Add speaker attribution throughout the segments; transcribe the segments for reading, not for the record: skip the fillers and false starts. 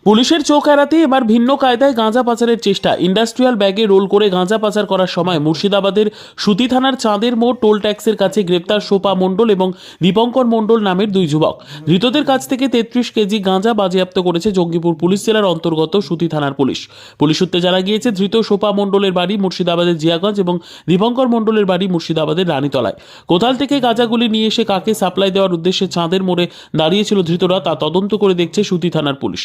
Speaker 1: পুলিশের চোখ এড়াতে এবার ভিন্ন কায়দায় গাঁজা পাচারের চেষ্টা। ইন্ডাস্ট্রিয়াল ব্যাগে রোল করে গাঁজা পাচার করার সময় মুর্শিদাবাদের সুতি থানার চাঁদের মোড় টোল ট্যাক্সের কাছে গ্রেপ্তার শোপা মণ্ডল এবং দীপঙ্কর মণ্ডল নামের দুই যুবক। ধৃতদের কাছ থেকে 33 কেজি গাঁজা বাজেয়াপ্ত করেছে জঙ্গিপুর পুলিশ জেলার অন্তর্গত সুতি থানার পুলিশ। পুলিশ সূত্রে জানা গিয়েছে, ধৃত শোপা মণ্ডলের বাড়ি মুর্শিদাবাদের জিয়াগঞ্জ এবং দীপঙ্কর মণ্ডলের বাড়ি মুর্শিদাবাদের রানীতলায়। কোথাল থেকে গাঁজাগুলি নিয়ে এসে কাকে সাপ্লাই দেওয়ার উদ্দেশ্যে চাঁদের মোড়ে দাঁড়িয়েছিল ধৃতরা তা তদন্ত করে দেখছে সুতি থানার পুলিশ।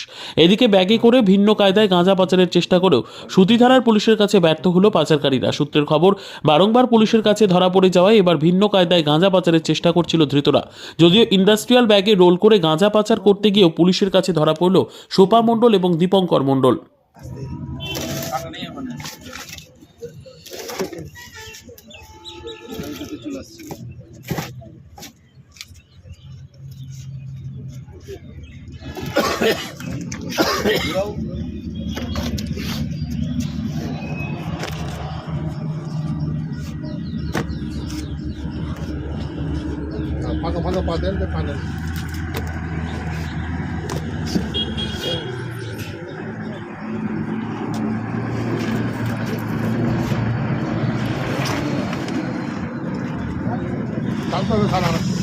Speaker 1: এদিকে ব্যাগে করে ভিন্ন কায়দায় গাঁজা পাচারের চেষ্টা করেও সুতি থানার পুলিশের কাছে ব্যর্থ হলো পাচারকারীরা। সূত্রের খবর, বারংবার পুলিশের কাছে ধরা পড়ে যাওয়ায় এবার ভিন্ন কায়দায় গাঁজা পাচারের চেষ্টা করছিল ধৃতরা। যদিও ইন্ডাস্ট্রিয়াল ব্যাগে রোল করে গাঁজা পাচার করতে গিয়েও পুলিশের কাছে ধরা পড়ল শোপা মণ্ডল এবং দীপঙ্কর মণ্ডল।
Speaker 2: Paga para dentro de panel. Tanto de salar.